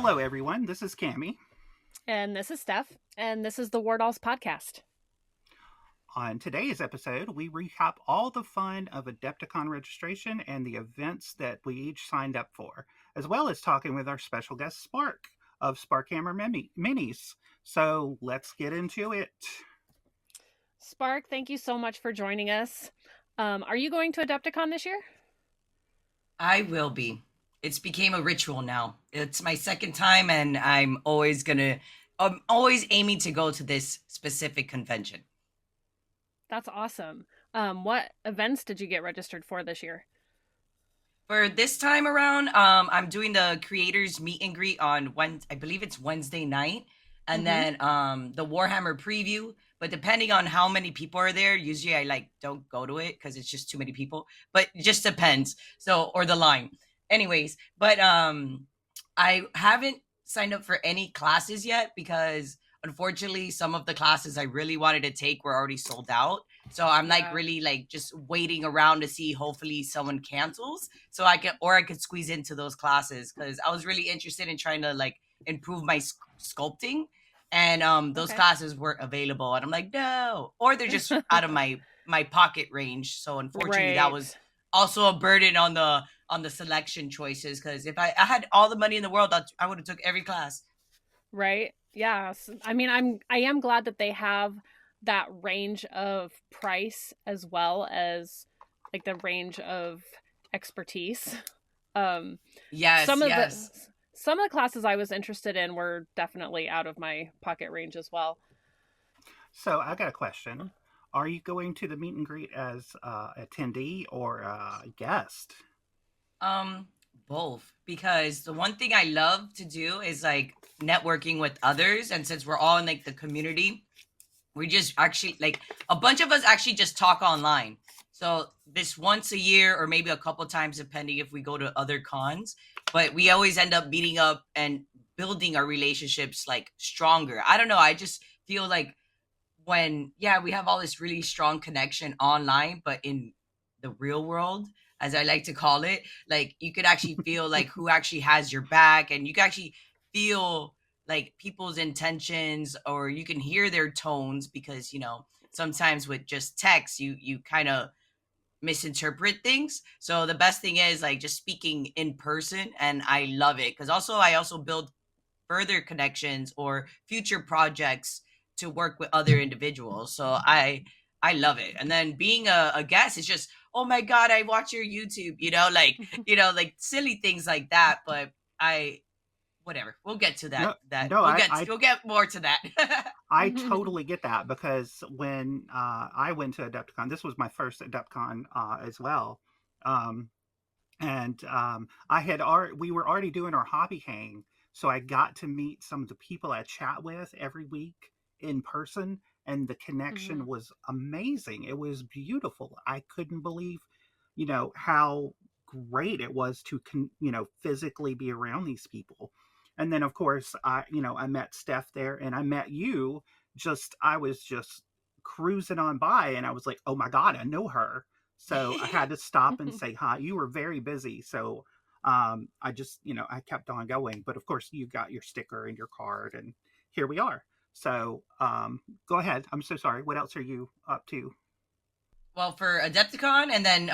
Hello, everyone. This is Cami. And this is Steph, and this is the War Dolls podcast. On today's episode, we recap all the fun of Adepticon registration and the events that we each signed up for, as well as talking with our special guest Spark of Sparkhammer Minis. So let's get into it. Spark, thank you so much for joining us. Are you going to Adepticon this year? I will be. It's became a ritual now. It's my second time, and I'm always aiming to go to this specific convention. That's awesome. What events did you get registered for this year? For this time around, I'm doing the creators meet and greet on I believe it's Wednesday night, and then the Warhammer preview. But depending on how many people are there, usually I don't go to it because it's just too many people. But it just depends. So or the line. Anyways, but I haven't signed up for any classes yet because unfortunately some of the classes I really wanted to take were already sold out. So I'm really just waiting around to see hopefully someone cancels so I could squeeze into those classes because I was really interested in trying to improve my sculpting, and those classes weren't available, and I'm like, no, or they're just out of my pocket range. So unfortunately that was also a burden on the selection choices, because if I had all the money in the world, I would have took every class. Right. Yes. I mean, I am glad that they have that range of price as well as like the range of expertise. Yes. Some of the classes I was interested in were definitely out of my pocket range as well. So I got a question. Are you going to the meet and greet as attendee or guest? Both, because the one thing I love to do is networking with others, and since we're all in the community, we just actually a bunch of us actually just talk online. So this once a year or maybe a couple times depending if we go to other cons, but we always end up meeting up and building our relationships stronger. I don't know, I just feel when we have all this really strong connection online, but in the real world, as I like to call it, you could actually feel who actually has your back, and you can actually feel people's intentions, or you can hear their tones, because sometimes with just text you kind of misinterpret things. So the best thing is just speaking in person, and I love it because I also build further connections or future projects to work with other individuals. So I love it. And then being a guest is just, oh my God, I watch your YouTube, silly things like that. But whatever, we'll get to that. We'll get more to that. I totally get that, because when I went to Adepticon, this was my first Adepticon as well. We were already doing our hobby hang. So I got to meet some of the people I chat with every week in person, and the connection was amazing. It was beautiful. I couldn't believe, how great it was to, physically be around these people. And then, of course, I met Steph there, and I met you. I was just cruising on by, and I was like, oh my God, I know her. So I had to stop and say hi. You were very busy. So I just, I kept on going. But of course, you got your sticker and your card, and here we are. So go ahead. I'm so sorry. What else are you up to? Well, for Adepticon, and then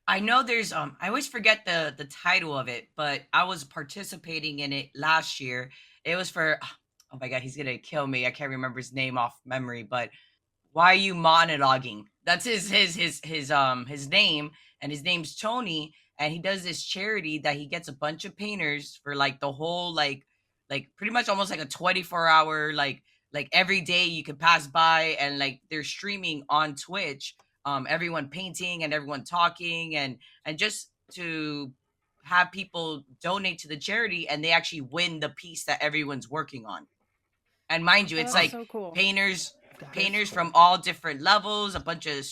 I know there's I always forget the title of it, but I was participating in it last year. It was for, oh my God, he's gonna kill me. I can't remember his name off memory, but why are you monologuing? That's his name, and his name's Tony, and he does this charity that he gets a bunch of painters for the whole pretty much almost a 24-hour every day you could pass by, and they're streaming on Twitch, everyone painting and everyone talking, and just to have people donate to the charity, and they actually win the piece that everyone's working on. And mind you, it's so cool. painters from all different levels, a bunch of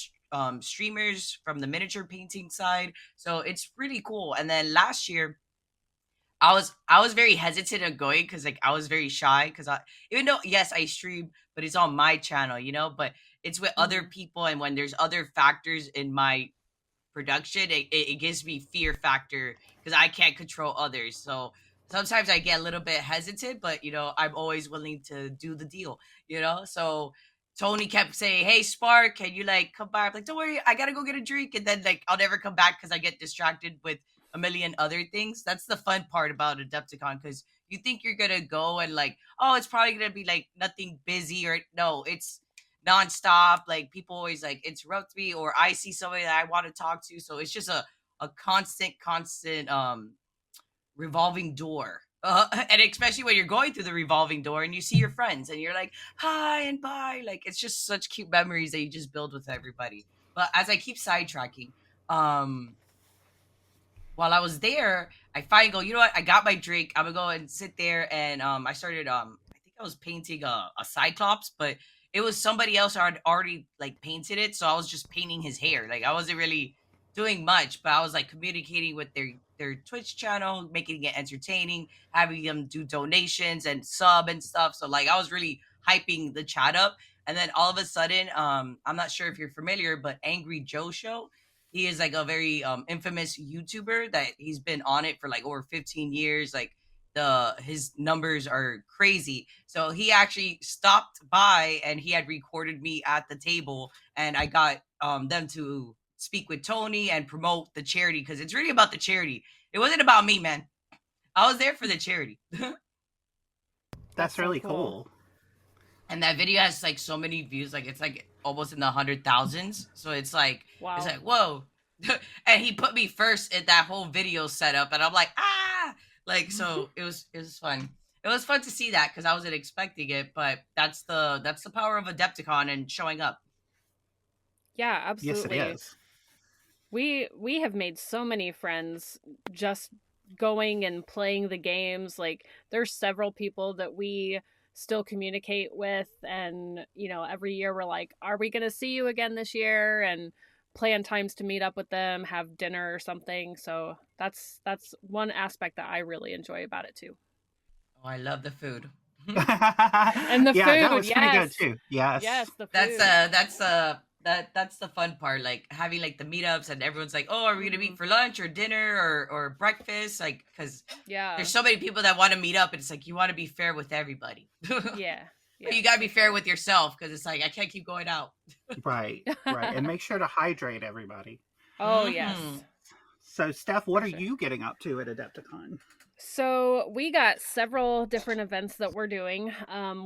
streamers from the miniature painting side. So it's really cool. And then last year I was very hesitant of going because I was very shy, because even though yes I stream, but it's on my channel, but it's with other people, and when there's other factors in my production, it gives me fear factor because I can't control others. So sometimes I get a little bit hesitant, but I'm always willing to do the deal. So Tony kept saying, "Hey, Spark, can you like come by?" I'm like, "Don't worry, I gotta go get a drink," and then like I'll never come back because I get distracted with a million other things. That's the fun part about Adepticon, because you think you're gonna go and like, oh, it's probably gonna be like nothing busy, or no, it's nonstop. Like people always like interrupt me, or I see somebody that I want to talk to, so it's just a constant revolving door. And especially when you're going through the revolving door and you see your friends and you're like, hi and bye. Like, it's just such cute memories that you just build with everybody. But as I keep sidetracking, um, while I was there, I finally go, you know what? I got my drink. I'm gonna go and sit there, and I started I think I was painting a Cyclops, but it was somebody else who had already like painted it, so I was just painting his hair. Like I wasn't really doing much, but I was like communicating with their Twitch channel, making it entertaining, having them do donations and sub and stuff. So like I was really hyping the chat up. And then all of a sudden, I'm not sure if you're familiar, but Angry Joe Show, he is like a very infamous YouTuber that he's been on it for like over 15 years. Like his numbers are crazy. So he actually stopped by and he had recorded me at the table, and I got them to speak with Tony and promote the charity, because it's really about the charity. It wasn't about me, man. I was there for the charity. That's so really cool. cool. And that video has like so many views, like it's like almost in the 100,000s. So it's like, Wow. it's like, whoa. And he put me first in that whole video setup, and I'm like, like, so it was fun. It was fun to see that because I wasn't expecting it, but that's the power of Adepticon and showing up. Yeah, Yes, it absolutely. is. We have made so many friends just going and playing the games. Like there's several people that we still communicate with, and every year we're like, are we going to see you again this year, and plan times to meet up with them, have dinner or something. So that's one aspect that I really enjoy about it too. Oh, I love the food. And the Yeah, that food, was pretty good yes. too. Yes. Yes, the that's food. that's the fun part, like having like the meetups and everyone's like, oh, are we gonna meet Mhm. for lunch or dinner or breakfast, like because Yeah. there's so many people that want to meet up, and it's like you want to be fair with everybody. Yeah. But Yeah. you gotta be for fair sure. with yourself, because it's like I can't keep going out. Right, right. And make sure to hydrate everybody. Oh, yes. So, Steph, what For are sure. you getting up to at Adepticon? So we got several different events that we're doing.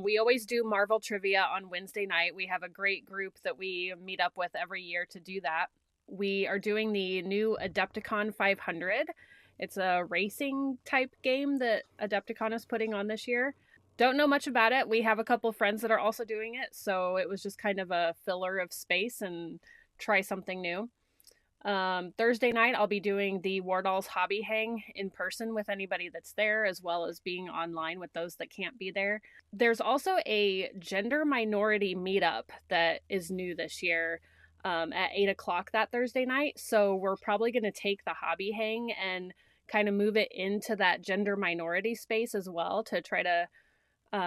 We always do Marvel trivia on Wednesday night. We have a great group that we meet up with every year to do that. We are doing the new Adepticon 500. It's a racing type game that Adepticon is putting on this year. Don't know much about it. We have a couple friends that are also doing it, so it was just kind of a filler of space and try something new. Thursday night, I'll be doing the Wardall's Hobby Hang in person with anybody that's there, as well as being online with those that can't be there. There's also a gender minority meetup that is new this year at 8 o'clock that Thursday night. So we're probably going to take the Hobby Hang and kind of move it into that gender minority space as well to try to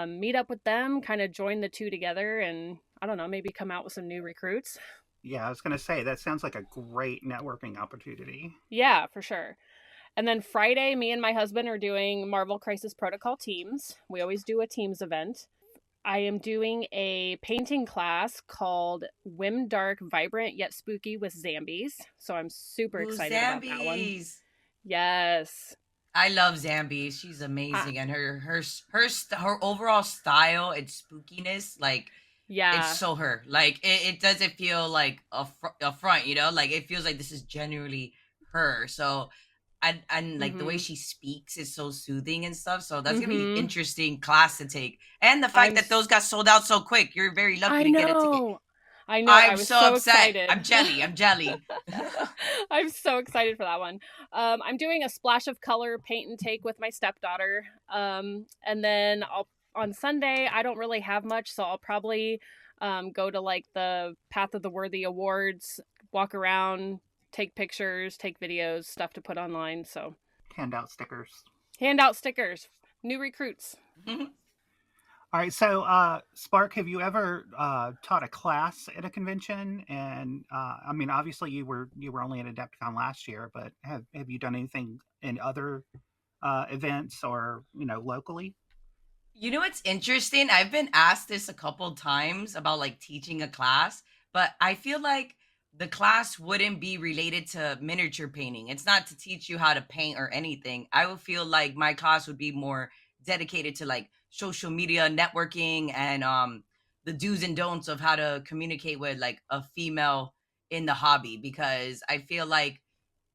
meet up with them, kind of join the two together, and I don't know, maybe come out with some new recruits. Yeah, I was going to say, that sounds like a great networking opportunity. Yeah, for sure. And then Friday, me and my husband are doing Marvel Crisis Protocol teams. We always do a teams event. I am doing a painting class called Whim Dark, Vibrant Yet Spooky with Zambies. So I'm super excited about that one. Yes. I love Zambi. She's amazing, and her overall style and spookiness, like it's Yeah. so her. Like it doesn't feel like a front, like it feels like this is genuinely her. So and like the way Mm-hmm. she speaks is so soothing and stuff. So that's gonna be an Mm-hmm. interesting class to take. And the fact I'm. that those got sold out so quick, you're very lucky I to get a ticket. know. I know. I I'm was so so upset. excited. I'm jelly. I'm jelly. I'm so excited for that one. I'm doing a splash of color paint and take with my stepdaughter. And then on Sunday, I don't really have much, so I'll probably go to like the Path of the Worthy Awards, walk around, take pictures, take videos, stuff to put online. So Hand out stickers. hand out stickers, new recruits. All right, so Spark, have you ever taught a class at a convention? And I mean, obviously you were only at Adepticon last year, but have you done anything in other events or locally? You know what's interesting? I've been asked this a couple times about like teaching a class, but I feel like the class wouldn't be related to miniature painting. It's not to teach you how to paint or anything. I would feel like my class would be more dedicated to like social media networking and the do's and don'ts of how to communicate with like a female in the hobby, because I feel like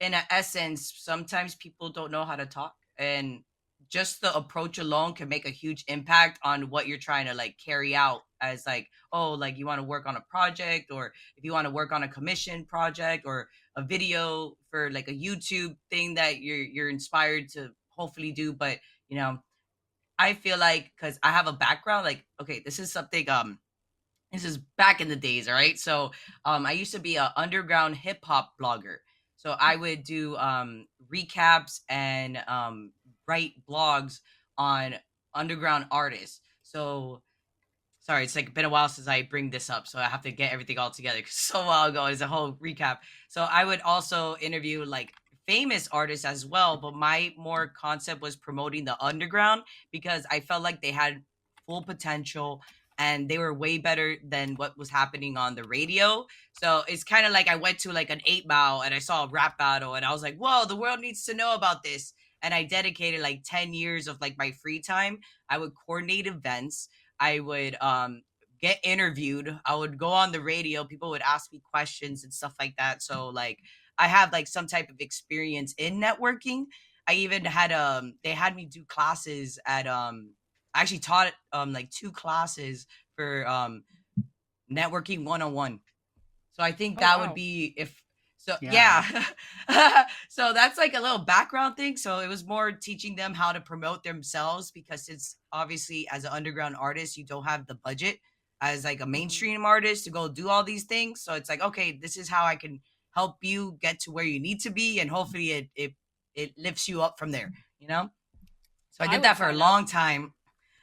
in essence sometimes people don't know how to talk, and just the approach alone can make a huge impact on what you're trying to like carry out as like, oh, like you want to work on a project, or if you want to work on a commission project or a video for like a YouTube thing that you're inspired to hopefully do. But you know, I feel like because I have a background, like, okay, this is back in the days, all right? So I used to be an underground hip hop blogger. So I would do recaps and write blogs on underground artists. So sorry, it's like been a while since I bring this up, so I have to get everything all together. 'Cause so a while ago is a whole recap. So I would also interview like famous artists as well, but my more concept was promoting the underground because I felt like they had full potential and they were way better than what was happening on the radio. So it's kind of like I went to like an 8 Mile and I saw a rap battle and I was like, whoa, the world needs to know about this. And I dedicated like 10 years of like my free time. I would coordinate events. I would get interviewed. I would go on the radio. People would ask me questions and stuff like that. So like I have like some type of experience in networking. I even had they had me do classes at I actually taught like 2 classes for networking 101. So I think Oh that would wow. be if so Yeah. yeah. So that's like a little background thing. So it was more teaching them how to promote themselves because it's obviously as an underground artist, you don't have the budget as like a Hmm. mainstream artist to go do all these things. So it's like, okay, this is how I can help you get to where you need to be and hopefully it lifts you up from there, you know? So I I did would that for a sign up. long time.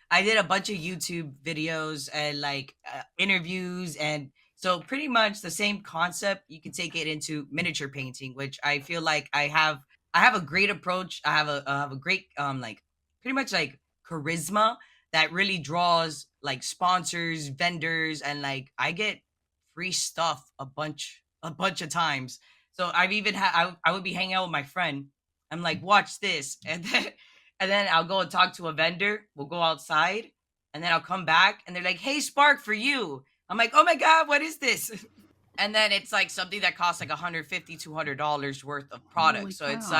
I did a bunch of YouTube videos and like interviews, and so pretty much the same concept. You can take it into miniature painting, which I feel like I have a great approach. I have a great like pretty much like charisma that really draws like sponsors, vendors, and like I get free stuff a bunch of times. So I've even had I would be hanging out with my friend. I'm like, watch this, and then I'll go and talk to a vendor. We'll go outside, and then I'll come back, and they're like, "Hey, Spark, for you." I'm like, "Oh my god, what is this?" And then it's like something that costs like 150 $200 worth of product. Holy So it's cow.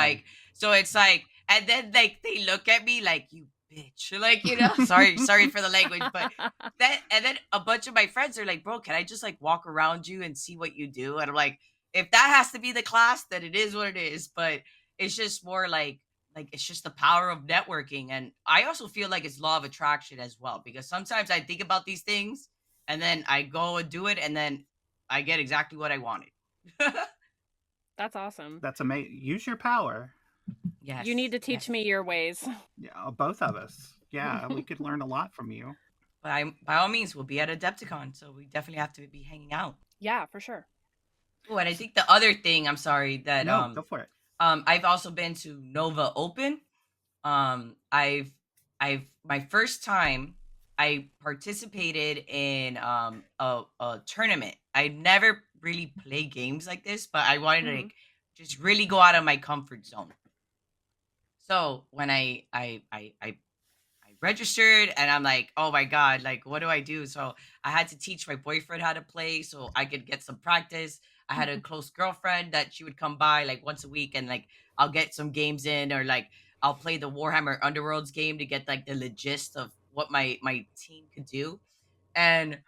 like, and then like they look at me like, "You bitch," like sorry for the language, but then and then a bunch of my friends are like, "Bro, can I just like walk around you and see what you do?" And I'm like, if that has to be the class, then it is what it is. But it's just more like it's just the power of networking. And I also feel like it's law of attraction as well, because sometimes I think about these things and then I go and do it and then I get exactly what I wanted. That's awesome. That's amazing. Use your power. You need Yes, to teach yes. me your ways. Yeah, both of us. Yeah, we could learn a lot from you. But I, by all means, we'll be at Adepticon, so we definitely have to be hanging out. Yeah, for sure. Oh, and I think the other thing, I'm sorry, that No, go for it. I've also been to Nova Open. I've my first time I participated in a tournament. I never really play games like this, but I wanted to Hmm. like just really go out of my comfort zone. So when I registered and I'm like, oh my God, like, what do I do? So I had to teach my boyfriend how to play so I could get some practice. I had a close girlfriend that she would come by like once a week and like I'll get some games in, or like I'll play the Warhammer Underworlds game to get like the gist of what my team could do. And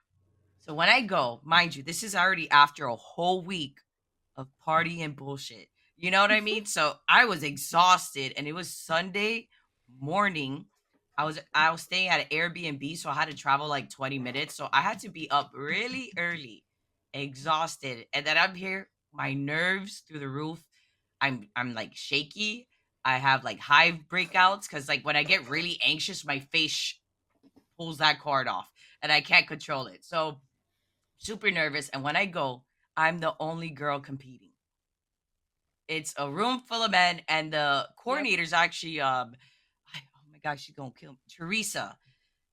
so when I go, mind you, this is already after a whole week of party and bullshit. You know what I mean? So I was exhausted and it was Sunday morning. I was staying at an Airbnb, so I had to travel like 20 minutes. So I had to be up really early, exhausted. And then I'm here, my nerves through the roof. I'm like shaky. I have like hive breakouts because like when I get really anxious, my face pulls that card off and I can't control it. So super nervous. And when I go, I'm the only girl competing. It's a room full of men, and the Yep. coordinator's actually oh my gosh, she's gonna kill me, Teresa,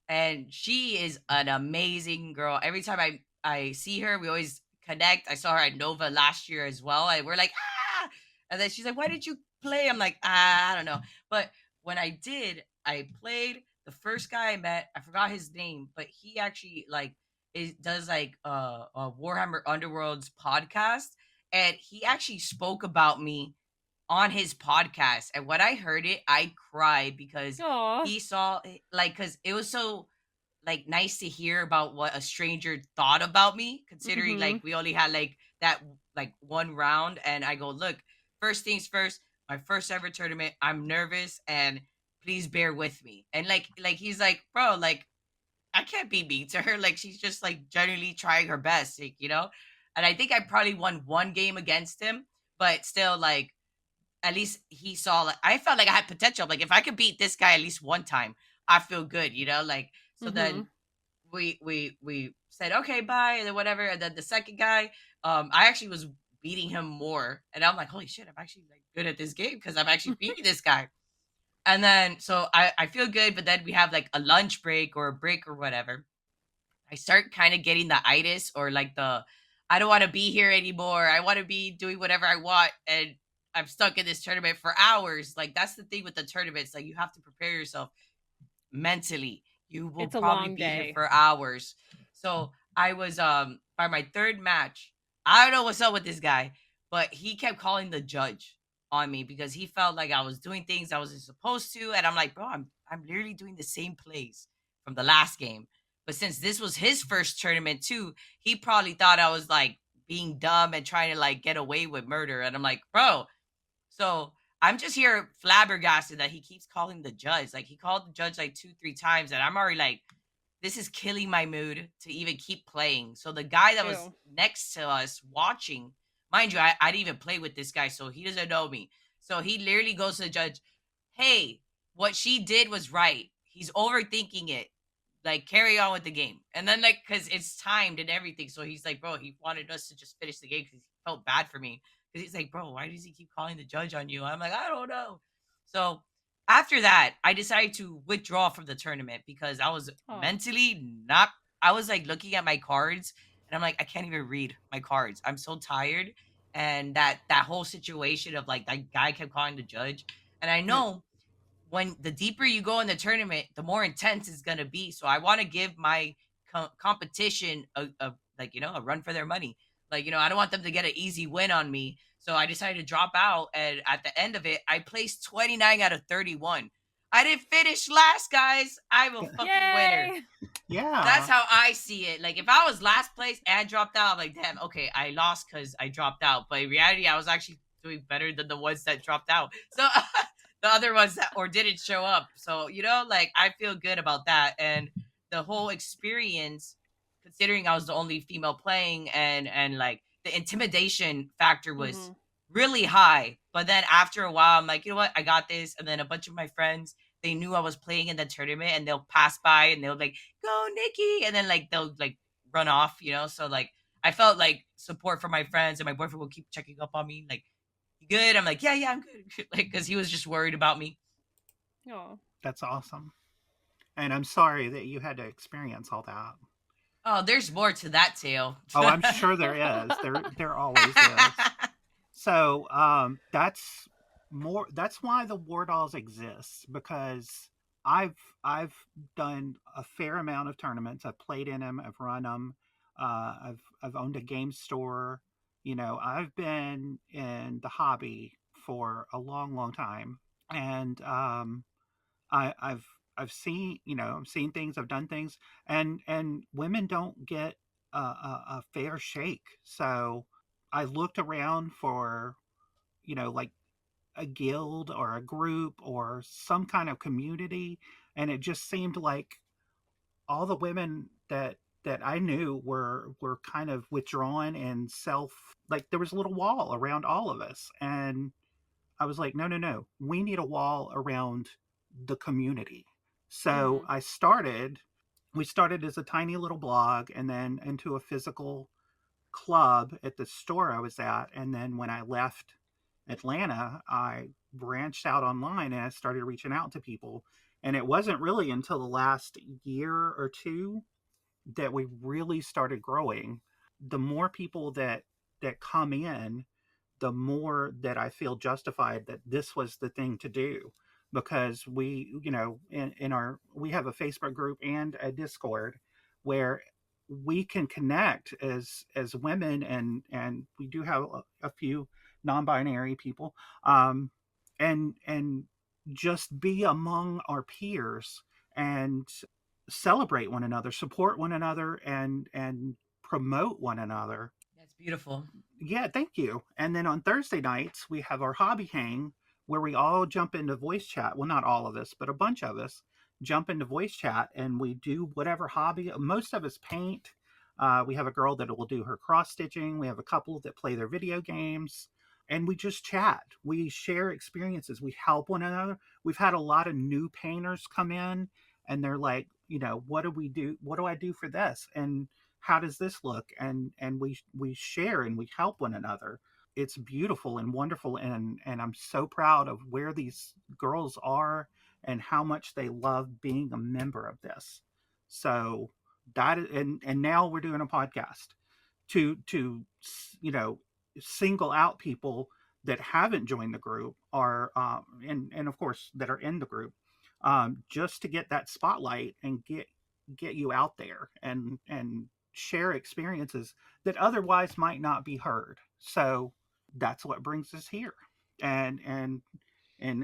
and she is an amazing girl. Every time I see her, we always connect. I saw her at Nova last year as well, and we're like, ah, and then she's like, why did you play? I'm like, I don't know, but when I did, I played. The first guy I met, I forgot his name, but he actually like does like a Warhammer Underworld's podcast, and he actually spoke about me on his podcast. And when I heard it, I cried because Aw. he saw like because it was so like nice to hear about what a stranger thought about me, considering Mm-hmm. like we only had like that like one round. And I go, look, first things first, my first ever tournament, I'm nervous, and please bear with me. And like he's like, bro, like I can't be mean to her. Like she's just like genuinely trying her best, like, you know. And I think I probably won one game against him, but still, like at least he saw, like I felt like I had potential. Like if I could beat this guy at least one time, I feel good, you know. Like so Mm-hmm. then we said okay, bye, and then whatever. And then the second guy, I actually was beating him more, and I'm like, holy shit, I'm actually like good at this game because I'm actually beating this guy. And then so I feel good, but then we have like a lunch break or a break or whatever. I start kind of getting the itis or like the I don't want to be here anymore. I want to be doing whatever I want, and I'm stuck in this tournament for hours. Like that's the thing with the tournaments. Like you have to prepare yourself mentally. You will It's a probably long be here day. for hours. So I was by my third match, I don't know what's up with this guy, but he kept calling the judge on me because he felt like I was doing things I wasn't supposed to. And I'm like, bro, I'm literally doing the same plays from the last game. But since this was his first tournament too, he probably thought I was like being dumb and trying to like get away with murder. And I'm like, bro, so I'm just here flabbergasted that he keeps calling the judge. Like he called the judge like two, three times, and I'm already like, this is killing my mood to even keep playing. So the guy that was Ew. next to us watching, mind you, I didn't even play with this guy, so he doesn't know me. So he literally goes to the judge, hey, what she did was right. He's overthinking it. Like carry on with the game. And then like because it's timed and everything. So he's like, bro, he wanted us to just finish the game because he felt bad for me. Because he's like, bro, why does he keep calling the judge on you? I'm like, I don't know. So after that, I decided to withdraw from the tournament because I was Oh. mentally not. I was like looking at my cards, and I'm like, I can't even read my cards. I'm so tired, and that whole situation of like that guy kept calling the judge, and I Yeah. know when the deeper you go in the tournament, the more intense it's gonna be. So I want to give my competition a like a run for their money. Like I don't want them to get an easy win on me. So I decided to drop out, and at the end of it, I placed 29 out of 31. I didn't finish last, guys. I'm a fucking winner. Yay! That's Yeah. how I see it. Like if I was last place and dropped out, I'm like, damn, okay, I lost because I dropped out. But in reality, I was actually doing better than the ones that dropped out. So the other ones that or didn't show up. So like I feel good about that, and the whole experience, considering I was the only female playing, and like the intimidation factor was Mm-hmm. really high. But then after a while, I'm like, you know what, I got this. And then a bunch of my friends, they knew I was playing in the tournament, and they'll pass by and they'll like go Nikki, and then like they'll like run off, so like I felt like support from my friends, and my boyfriend will keep checking up on me like, you good? I'm like, yeah, I'm good. Like because he was just worried about me. Oh. That's awesome. And I'm sorry that you had to experience all that. Oh, there's more to that tale. Oh, I'm sure there is. There always is. So that's why the war dolls exist, because I've done a fair amount of tournaments. I've played in them. I've run them. I've owned a game store. I've been in the hobby for a long, long time, and I've seen I've seen things. I've done things, and women don't get a fair shake. So I looked around for like a guild or a group or some kind of community, and it just seemed like all the women that I knew were kind of withdrawn and self, like there was a little wall around all of us. And I was like, no, no, no, we need a wall around the community. So Mm-hmm. we started as a tiny little blog, and then into a physical club at the store I was at. And then when I left Atlanta, I branched out online and I started reaching out to people. And it wasn't really until the last year or two that we really started growing. The more people that come in, the more that I feel justified that this was the thing to do, because we, in our, we have a Facebook group and a Discord where we can connect as women, and we do have a few non-binary people, and just be among our peers and celebrate one another, support one another, and promote one another. That's beautiful. Yeah, thank you. And then on Thursday nights, we have our hobby hang where we all jump into voice chat. Well, not all of us, but a bunch of us jump into voice chat and we do whatever hobby. Most of us paint. We have a girl that will do her cross stitching. We have a couple that play their video games. And we just chat. We share experiences. We help one another. We've had a lot of new painters come in and they're like, what do we do? What do I do for this? And how does this look? And we share and we help one another. It's beautiful and wonderful, and I'm so proud of where these girls are and how much they love being a member of this. So that is, and now we're doing a podcast to you know single out people that haven't joined the group, or and of course that are in the group, just to get that spotlight and get you out there and share experiences that otherwise might not be heard. So that's what brings us here. And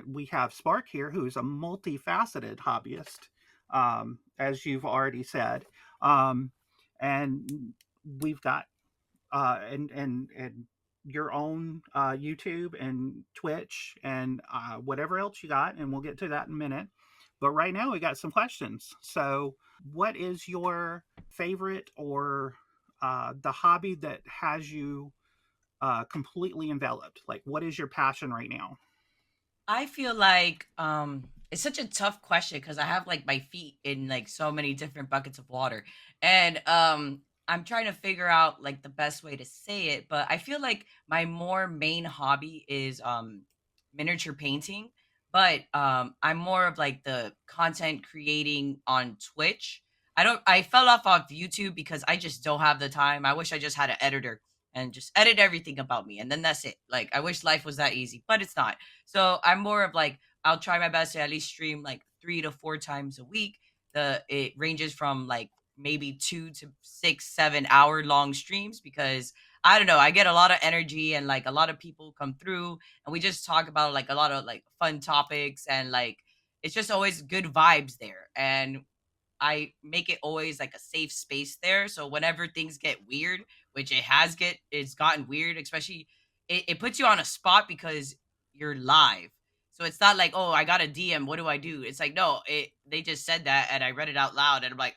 we have Spark here, who's a multifaceted hobbyist, as you've already said. Um, and we've got and your own YouTube and Twitch and whatever else you got, and we'll get to that in a minute. But right now, we got some questions. So, what is your favorite, or the hobby that has you completely enveloped? Like, what is your passion right now? I feel like it's such a tough question because I have like my feet in like so many different buckets of water. And I'm trying to figure out like the best way to say it, but I feel like my more main hobby is miniature painting, but I'm more of like the content creating on Twitch. I fell off YouTube because I just don't have the time. I wish I just had an editor and just edit everything about me and then that's it. Like I wish life was that easy, but it's not. So I'm more of like I'll try my best to at least stream like 3 to 4 times a week. It ranges from like maybe 2 to 6, 7 hour long streams because I don't know, I get a lot of energy and like a lot of people come through and we just talk about like a lot of like fun topics and like it's just always good vibes there. And I make it always like a safe space there. So whenever things get weird, which it's gotten weird, especially it puts you on a spot because you're live. So it's not like, oh, I got a DM, what do I do? It's like, no, they just said that and I read it out loud and I'm like,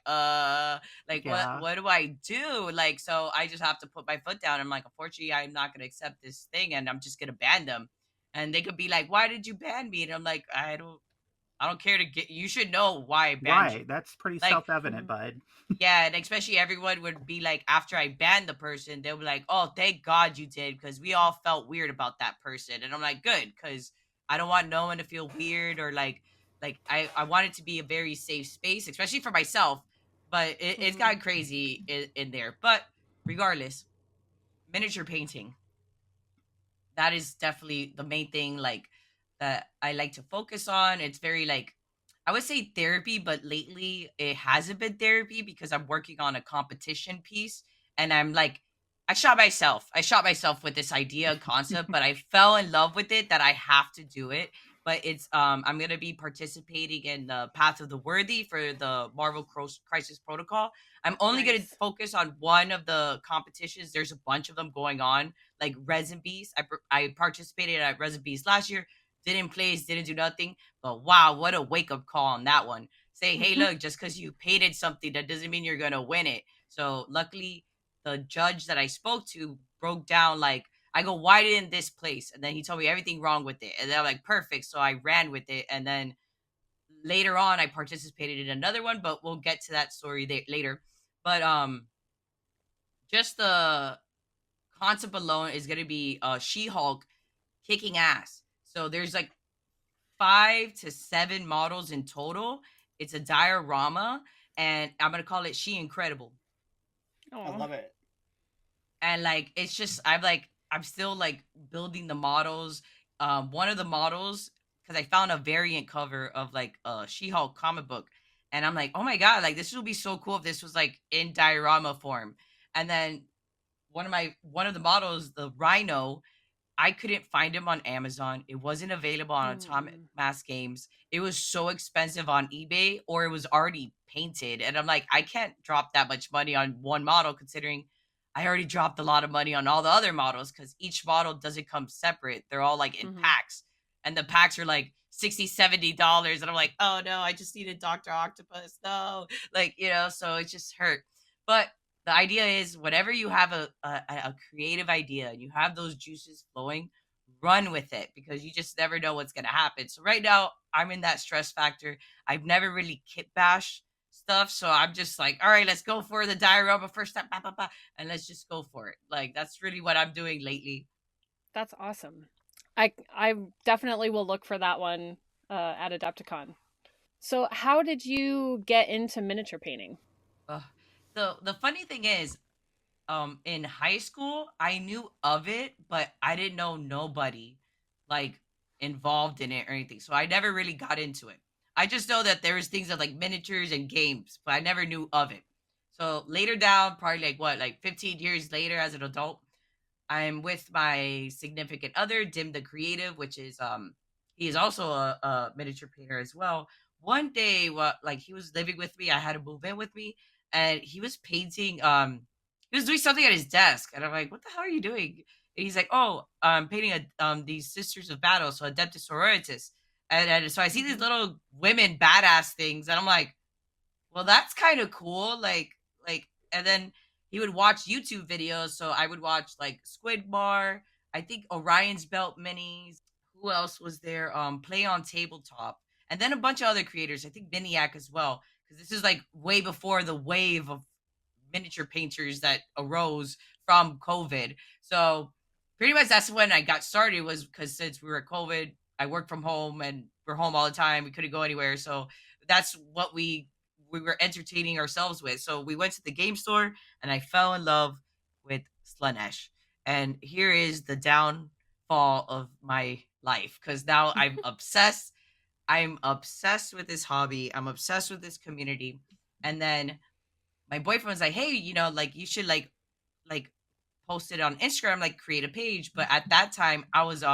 like Yeah, what do I do? Like, so I just have to put my foot down. I'm like, unfortunately, I'm not gonna accept this thing and I'm just gonna ban them. And they could be like, why did you ban me? And I'm like, I don't care to get you should know why I banned you. right. That's pretty Like self-evident, Mhm. bud. yeah, and especially everyone would be like, after I banned the person, they'll be like, "Oh, thank God you did," because we all felt weird about that person, and I'm like, "Good," because I don't want no one to feel weird or like I want it to be a very safe space, especially for myself. But it's Mhm. gotten crazy in there. But regardless, miniature painting, that is definitely the main thing like that I like to focus on. It's very like I would say therapy, but lately it hasn't been therapy because I'm working on a competition piece and I'm like I shot myself with this idea concept, but I fell in love with it that I have to do it. But it's I'm gonna be participating in the Path of the Worthy for the Marvel Crisis Protocol. I'm only gonna Nice. focus on one of the competitions. There's a bunch of them going on like Resin Beast. I participated at Resin Beast last year, didn't place, didn't do nothing. But wow, what a wake up call on that one. Say, hey, look, just because you painted something, that doesn't mean you're gonna win it. So luckily, the judge that I spoke to broke down like I go, why didn't this place? And then he told me everything wrong with it. And then I'm like, perfect. So I ran with it. And then later on, I participated in another one, but we'll get to that story later. But just the concept alone is going to be She-Hulk kicking ass. So there's like 5 to 7 models in total. It's a diorama, and I'm gonna call it She Incredible. I Oh. love it. And like it's just I'm still like building the models. One of the models, because I found a variant cover of like a She-Hulk comic book, and I'm like, oh my god, like this would be so cool if this was like in diorama form. And then one of the models, the Rhino, I couldn't find him on Amazon. It wasn't available on Atomic Mm. Mass Games. It was so expensive on eBay, or it was already painted. And I'm like, I can't drop that much money on one model, considering I already dropped a lot of money on all the other models, because each model doesn't come separate. They're all like in Mhm. packs. And the packs are like $60, $70. And I'm like, oh no, I just needed Dr. Octopus. No. Like, so it just hurt. But the idea is, whenever you have a creative idea and you have those juices flowing, run with it, because you just never know what's going to happen. So right now I'm in that stress factor. I've never really kit bash stuff, so I'm just like, all right, let's go for the diorama first time, bah, bah, bah, and let's just go for it. Like that's really what I'm doing lately. That's awesome. I definitely will look for that one at Adepticon. So, how did you get into miniature painting? Ugh. The funny thing is, in high school I knew of it, but I didn't know nobody like involved in it or anything, so I never really got into it. I just know that there was things of like miniatures and games, but I never knew of it. So later down, probably like what, like 15 years later, as an adult, I'm with my significant other, Dim the Creative, which is he is also a miniature painter as well. One day, what, like, he was living with me, I had to move in with me, and he was painting. He was doing something at his desk, and I'm like, "What the hell are you doing?" And he's like, "Oh, I'm painting these Sisters of Battle, so Adeptus Sororitas." And so I see these Mhm. little women badass things, and I'm like, well, that's kind of cool. And then he would watch YouTube videos. So I would watch like Squid Bar, I think Orion's Belt Minis. Who else was there? Play on Tabletop, and then a bunch of other creators. I think Miniac as well, because this is like way before the wave of miniature painters that arose from COVID. So pretty much that's when I got started, was because since we were at COVID, I worked from home and we're home all the time. We couldn't go anywhere. So that's what we were entertaining ourselves with. So we went to the game store and I fell in love with Slanesh. And here is the downfall of my life, because now I'm obsessed. I'm obsessed with this hobby. I'm obsessed with this community. And then my boyfriend was like, "Hey, like you should like post it on Instagram, like create a page." But at that time, I was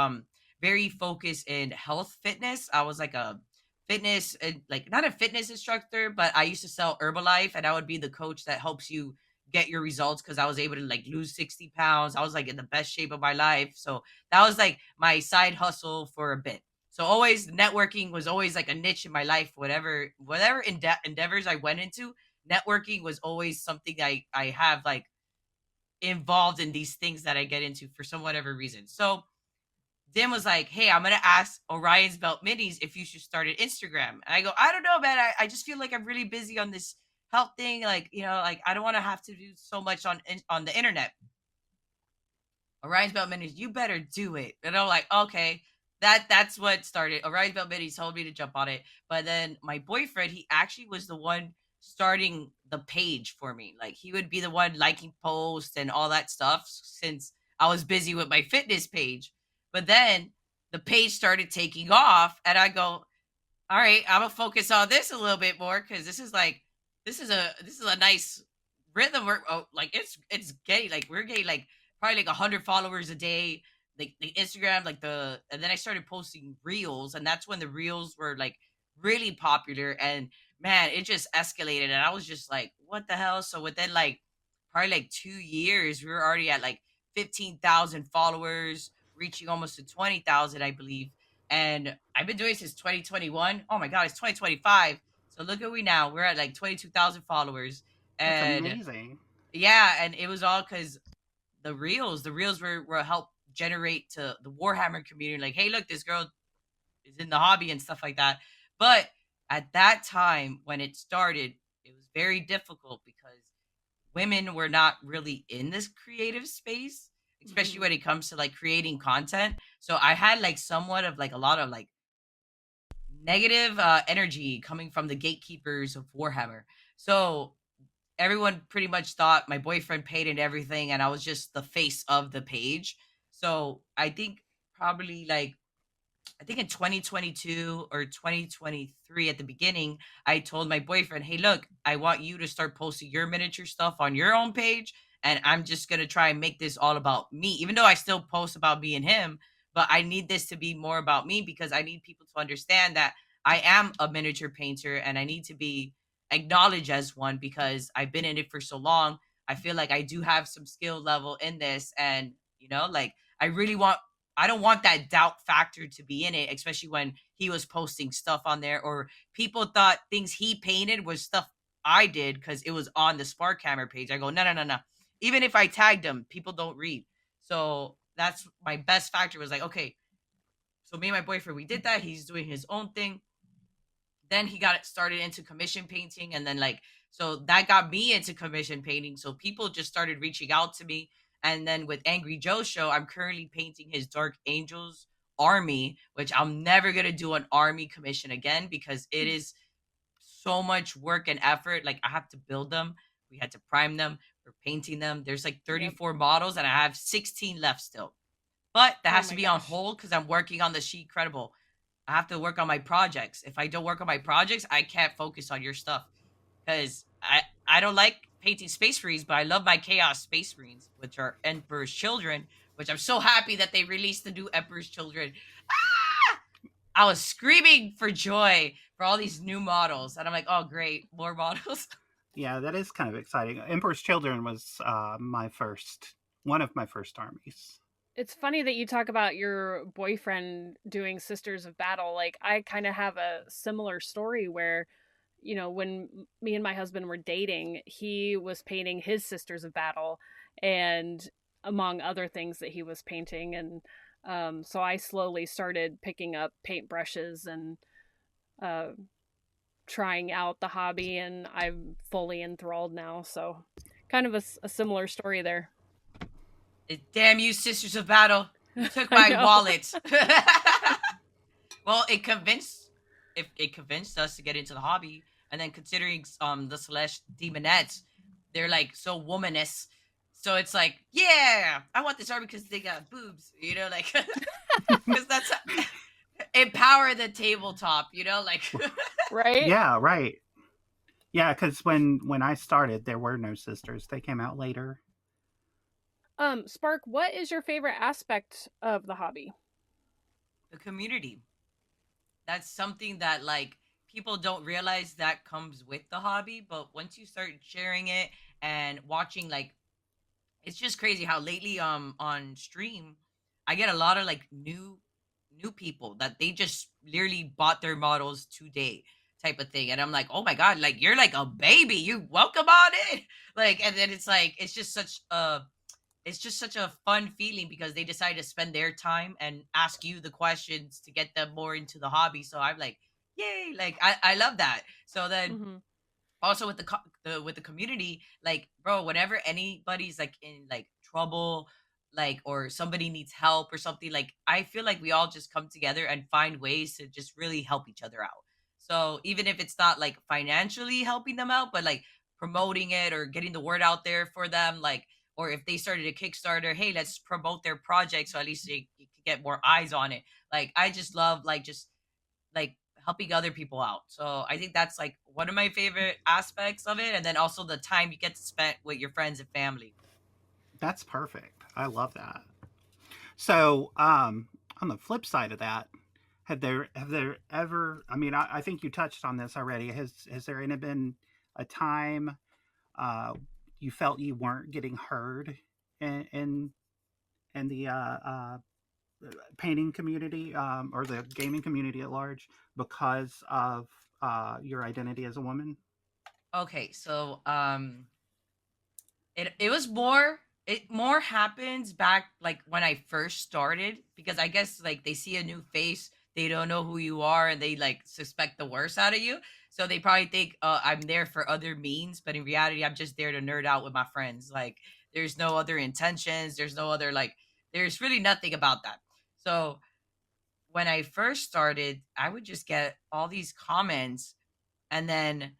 very focused in health fitness. I was like a fitness and like not a fitness instructor, but I used to sell Herbalife, and I would be the coach that helps you get your results, because I was able to like lose 60 pounds. I was like in the best shape of my life. So that was like my side hustle for a bit. So always networking was always like a niche in my life. Whatever endeavors I went into, networking was always something I have like involved in these things that I get into for some whatever reason. So Dim was like, "Hey, I'm gonna ask Orion's Belt Minis if you should start an Instagram." And I go, "I don't know, man. I just feel like I'm really busy on this health thing. Like, like I don't want to have to do so much on the internet." Orion's Belt Minis, you better do it. And I'm like, okay, that's what started. Orion's Belt Minis told me to jump on it. But then my boyfriend, he actually was the one starting the page for me. Like he would be the one liking posts and all that stuff, since I was busy with my fitness page. But then the page started taking off, and I go, all right, I'm gonna focus on this a little bit more, because this is a nice rhythm. Like it's getting, like we're getting like probably like 100 followers a day. Like the Instagram, and then I started posting reels, and that's when the reels were like really popular. And man, it just escalated, and I was just like, what the hell? So within like probably like 2 years, we were already at like 15,000 followers, reaching almost to 20,000, I believe. And I've been doing it since 2021. Oh my god, it's 2025. So look at we now. We're at like 22,000 followers. That's And amazing. yeah, and it was all because the reels were help generate to the Warhammer community. Like, hey, look, this girl is in the hobby and stuff like that. But at that time when it started, it was very difficult because women were not really in this creative space. especially Hmm. when it comes to like creating content. So I had like somewhat of like a lot of like negative energy coming from the gatekeepers of Warhammer. So everyone pretty much thought my boyfriend paid and everything, and I was just the face of the page. So I think probably like I think in 2022 or 2023 at the beginning, I told my boyfriend, "Hey, look, I want you to start posting your miniature stuff on your own page, and I'm just going to try and make this all about me. Even though I still post about me and him, but I need this to be more about me because I need people to understand that I am a miniature painter and I need to be acknowledged as one because I've been in it for so long. I feel like I do have some skill level in this and, like I really want I don't want that doubt factor to be in it, especially when he was posting stuff on there or people thought things he painted was stuff I did because it was on the Sparkhammer page. I go, no, no, no, no. Even if I tagged them, people don't read. So that's my best factor was like, okay, so me and my boyfriend, we did that. He's doing his own thing. Then he got started into commission painting. And then, like, so that got me into commission painting. So people just started reaching out to me. And then with Angry Joe's show, I'm currently painting his Dark Angels army, which I'm never going to do an army commission again because it is so much work and effort. Like, I have to build them. We had to prime them. We're painting them. There's like Yep. 34 models, and I have 16 left still. But that Oh has to my be on gosh. hold because I'm working on the She Credible. I have to work on my projects. If I don't work on my projects, I can't focus on your stuff because I don't like painting Space Marines, but I love my Chaos Space Marines, which are Emperor's Children. Which I'm so happy that they released the new Emperor's Children. Ah! I was screaming for joy for all these new models, and I'm like, oh great, more models. Yeah, that is kind of exciting. Emperor's Children was one of my first armies. It's funny that you talk about your boyfriend doing Sisters of Battle. Like, I kind of have a similar story where, when me and my husband were dating, he was painting his Sisters of Battle, and among other things that he was painting. And so I slowly started picking up paintbrushes and uh, trying out the hobby, and I'm fully enthralled now. So, kind of a similar story there. Damn you, Sisters of Battle! You took I my know. wallet. Well, it convinced us to get into the hobby, and then considering the Celeste Demonettes, they're like so womanist. So it's like, yeah, I want this army because they got boobs, like because that's empower the tabletop, like Right? Yeah, right. Yeah, because when I started, there were no sisters. They came out later. Spark, what is your favorite aspect of the hobby? the community. That's something that like people don't realize that comes with the hobby, but once you start sharing it and watching like it's just crazy how lately on stream I get a lot of like new people that they just literally bought their models today type of thing and I'm like, oh my god, like you're like a baby, you welcome on it. Like and then it's like it's just such a fun feeling because they decide to spend their time and ask you the questions to get them more into the hobby. So I'm like, yay, like I love that. So then Mm-hmm. also with with the community, like bro, whenever anybody's like in like trouble, like or somebody needs help or something, like I feel like we all just come together and find ways to just really help each other out. So even if it's not like financially helping them out, but like promoting it or getting the word out there for them, like or if they started a Kickstarter, hey, let's promote their project so at least you can get more eyes on it. Like I just love like just like helping other people out. So I think that's like one of my favorite aspects of it. And then also the time you get to spend with your friends and family. That's perfect. I love that. So, on the flip side of that, have there ever? I mean, I think you touched on this already. Has there any been a time uh, you felt you weren't getting heard in the painting community or the gaming community at large because of your identity as a woman? Okay, so it was more it more happens back like when I first started because I guess like they see a new face, they don't know who you are and they like suspect the worst out of you. So they probably think I'm there for other means, but in reality, I'm just there to nerd out with my friends. Like, there's no other intentions. There's no other like. There's really nothing about that. So when I first started, I would just get all these comments, and then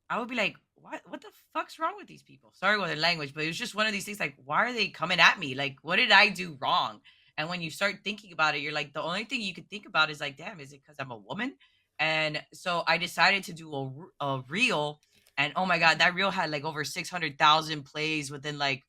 I would be like, what the fuck's wrong with these people? Sorry with the language, but it was just one of these things like, why are they coming at me? Like, what did I do wrong? And when you start thinking about it, you're like, the only thing you could think about is like, damn, is it because I'm a woman? And so I decided to do a reel. And oh my God, that reel had like over 600,000 plays within like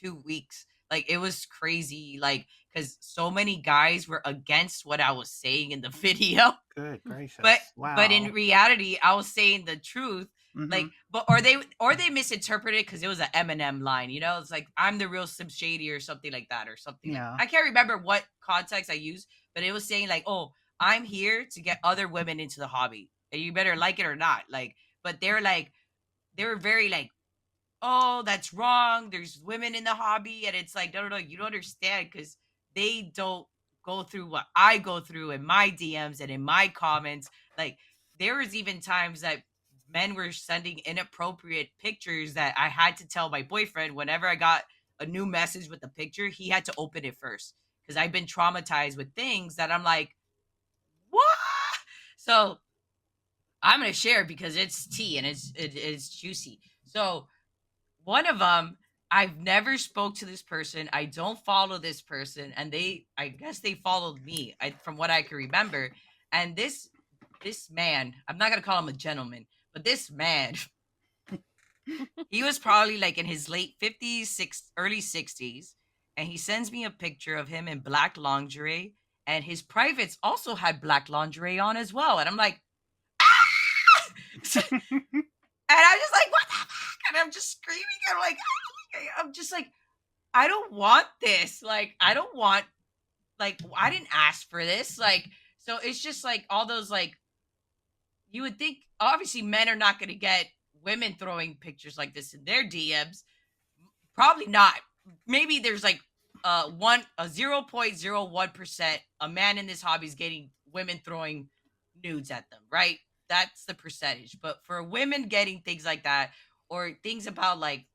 2 weeks. Like, it was crazy. Like, because so many guys were against what I was saying in the video. Good but gracious. but in Wow. reality I was saying the truth. Mm-hmm. Like, but or they misinterpreted because it was an Eminem line, it's like I'm the real Slim Shady or something like that, or something like, Yeah. I can't remember what context I used, but it was saying like, oh, I'm here to get other women into the hobby and you better like it or not. Like, but they were very like, oh, that's wrong. There's women in the hobby. And it's like, no, no, no, you don't understand, because they don't go through what I go through in my DMs and in my comments. Like, there was even times that men were sending inappropriate pictures that I had to tell my boyfriend whenever I got a new message with a picture, he had to open it first. Because I've been traumatized with things that I'm like, what? So I'm gonna share because it's tea and it's juicy. So one of them, I've never spoke to this person. I don't follow this person, and I guess they followed me, from what I can remember. And this man, I'm not gonna call him a gentleman, but this man, he was probably like in his late 50s, early 60s, and he sends me a picture of him in black lingerie, and his privates also had black lingerie on as well. And I'm like, and I'm just like, what the fuck? And I'm just screaming. I'm just like, I don't want this. Like, I don't want, like, I didn't ask for this. Like, so it's just like all those, like, you would think, obviously, men are not going to get women throwing pictures like this in their DMs. Probably not. Maybe there's like 0.01% a man in this hobby is getting women throwing nudes at them, right? That's the percentage. But for women getting things like that, or things about like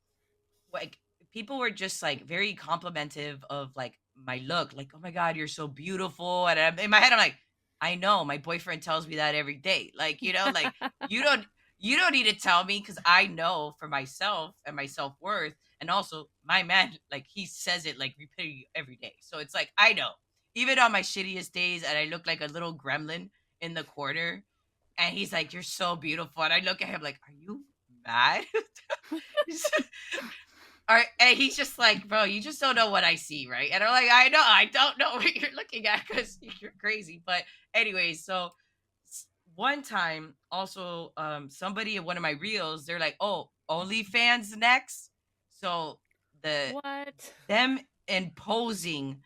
people were just like very complimentive of like my look, like, oh my God, you're so beautiful. And in my head I'm like, I know, my boyfriend tells me that every day. Like, like, you don't you don't need to tell me, because I know for myself and my self-worth. And also my man, like, he says it like repeatedly every day. So it's like, I know, even on my shittiest days and I look like a little gremlin in the corner, and he's like, you're so beautiful, and I look at him like, are you mad? All right, and he's just like, bro, you just don't know what I see, right? And I'm like, I know, I don't know what you're looking at because you're crazy. But anyways, so one time, also, somebody in one of my reels, they're like, oh, OnlyFans next. So the What? them imposing